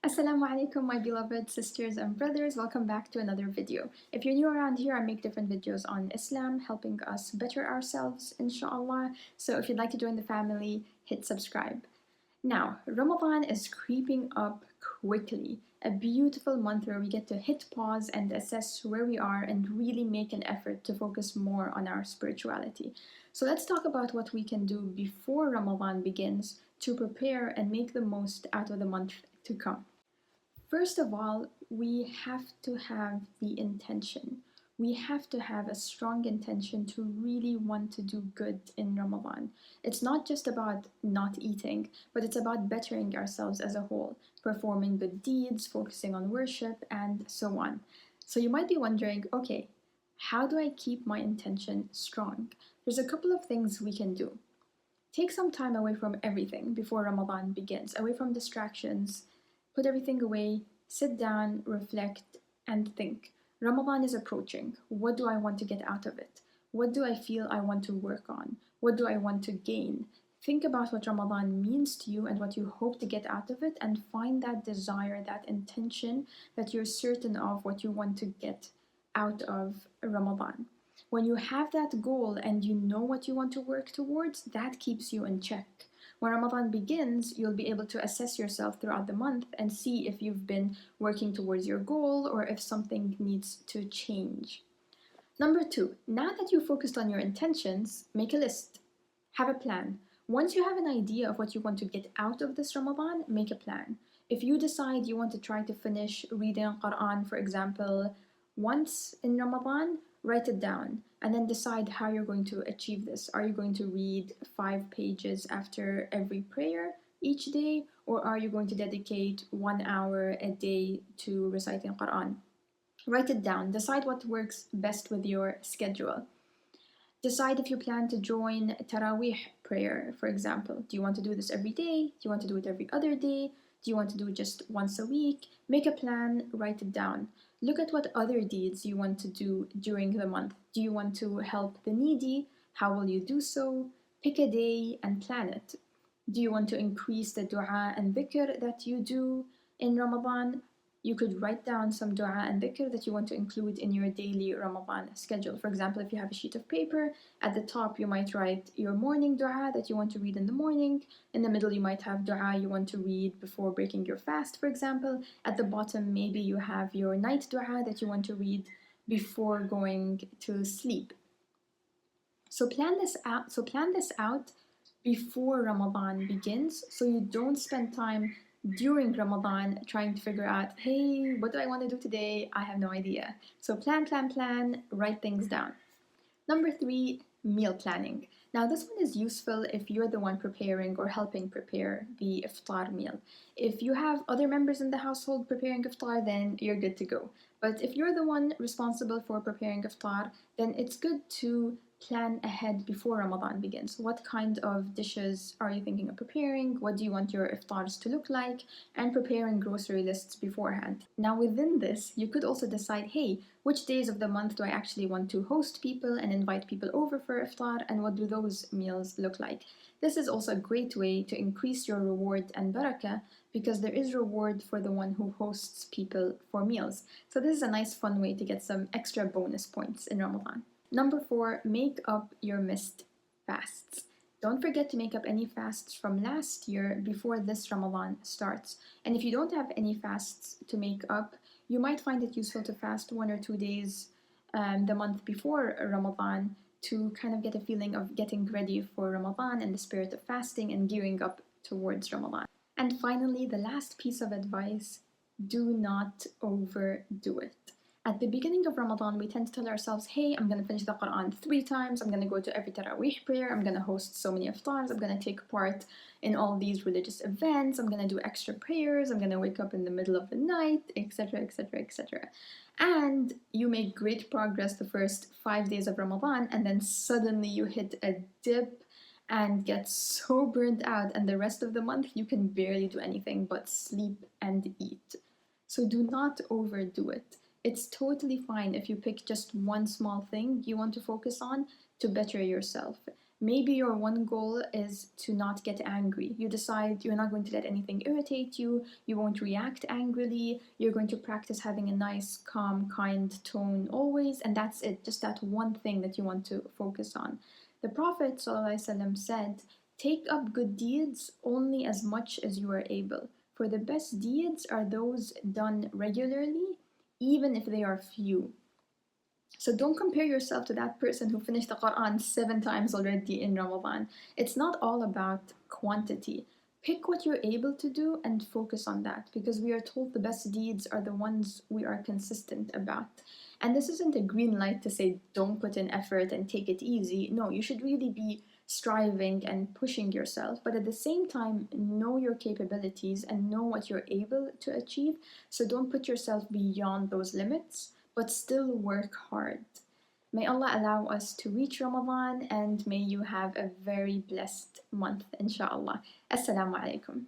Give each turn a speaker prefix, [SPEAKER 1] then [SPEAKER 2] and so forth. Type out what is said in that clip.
[SPEAKER 1] Assalamu alaikum, my beloved sisters and brothers. Welcome back to another video. If you're new around here, I make different videos on Islam, helping us better ourselves, inshallah. So if you'd like to join the family, hit subscribe. Now, Ramadan is creeping up quickly. A beautiful month where we get to hit pause and assess where we are and really make an effort to focus more on our spirituality. So let's talk about what we can do before Ramadan begins to prepare and make the most out of the month to come. First of all, we have to have the intention. We have to have a strong intention to really want to do good in Ramadan. It's not just about not eating, but it's about bettering ourselves as a whole, performing good deeds, focusing on worship, and so on. So you might be wondering, okay, how do I keep my intention strong? There's a couple of things we can do. Take some time away from everything before Ramadan begins, away from distractions. Put everything away, sit down, reflect, and think. Ramadan is approaching. What do I want to get out of it? What do I feel I want to work on? What do I want to gain? Think about what Ramadan means to you and what you hope to get out of it, and find that desire, that intention that you're certain of what you want to get out of Ramadan. When you have that goal and you know what you want to work towards, that keeps you in check. When Ramadan begins, you'll be able to assess yourself throughout the month and see if you've been working towards your goal or if something needs to change. Number 2, now that you've focused on your intentions, make a list. Have a plan. Once you have an idea of what you want to get out of this Ramadan, make a plan. If you decide you want to try to finish reading Quran, for example, once in Ramadan, write it down and then decide how you're going to achieve this. Are you going to read 5 pages after every prayer each day, or are you going to dedicate 1 hour a day to reciting Quran? Write it down. Decide what works best with your schedule. Decide if you plan to join Taraweeh prayer, for example. Do you want to do this every day? Do you want to do it every other day? Do you want to do it just once a week? Make a plan, write it down. Look at what other deeds you want to do during the month. Do you want to help the needy? How will you do so? Pick a day and plan it. Do you want to increase the dua and dhikr that you do in Ramadan? You could write down some dua and dhikr that you want to include in your daily Ramadan schedule. For example, if you have a sheet of paper, at the top you might write your morning dua that you want to read in the morning. In the middle, you might have dua you want to read before breaking your fast, for example. At the bottom, maybe you have your night dua that you want to read before going to sleep. So plan this out before Ramadan begins, so you don't spend time during Ramadan trying to figure out, hey, what do I want to do today? I have no idea. So plan, write things down. Number 3, meal planning. Now, this one is useful if you're the one preparing or helping prepare the iftar meal. If you have other members in the household preparing iftar, then you're good to go. But if you're the one responsible for preparing iftar, then it's good to plan ahead before Ramadan begins. What kind of dishes are you thinking of preparing? What do you want your iftars to look like? And preparing grocery lists beforehand. Now, within this, you could also decide, hey, which days of the month do I actually want to host people and invite people over for iftar, and what do those meals look like? This is also a great way to increase your reward and barakah, because there is reward for the one who hosts people for meals. So this is a nice fun way to get some extra bonus points in Ramadan. Number 4, make up your missed fasts. Don't forget to make up any fasts from last year before this Ramadan starts. And if you don't have any fasts to make up, you might find it useful to fast 1 or 2 days the month before Ramadan to kind of get a feeling of getting ready for Ramadan and the spirit of fasting and gearing up towards Ramadan. And finally, the last piece of advice, do not overdo it. At the beginning of Ramadan, we tend to tell ourselves, hey, I'm going to finish the Quran 3 times, I'm going to go to every Taraweeh prayer, I'm going to host so many iftars, I'm going to take part in all these religious events, I'm going to do extra prayers, I'm going to wake up in the middle of the night, etc., etc., etc. And you make great progress the first 5 days of Ramadan, and then suddenly you hit a dip and get so burnt out, and the rest of the month you can barely do anything but sleep and eat. So do not overdo it. It's totally fine if you pick just one small thing you want to focus on to better yourself. Maybe your one goal is to not get angry. You decide you're not going to let anything irritate you, you won't react angrily, you're going to practice having a nice, calm, kind tone always, and that's it, just that one thing that you want to focus on. The Prophet ﷺ said, "Take up good deeds only as much as you are able, for the best deeds are those done regularly, even if they are few." So don't compare yourself to that person who finished the Quran 7 times already in Ramadan. It's not all about quantity. Pick what you're able to do and focus on that, because we are told the best deeds are the ones we are consistent about. And this isn't a green light to say don't put in effort and take it easy. No, you should really be striving and pushing yourself, but at the same time, know your capabilities and know what you're able to achieve. So don't put yourself beyond those limits, but still work hard. May Allah allow us to reach Ramadan, and may you have a very blessed month, inshallah. Assalamu alaikum.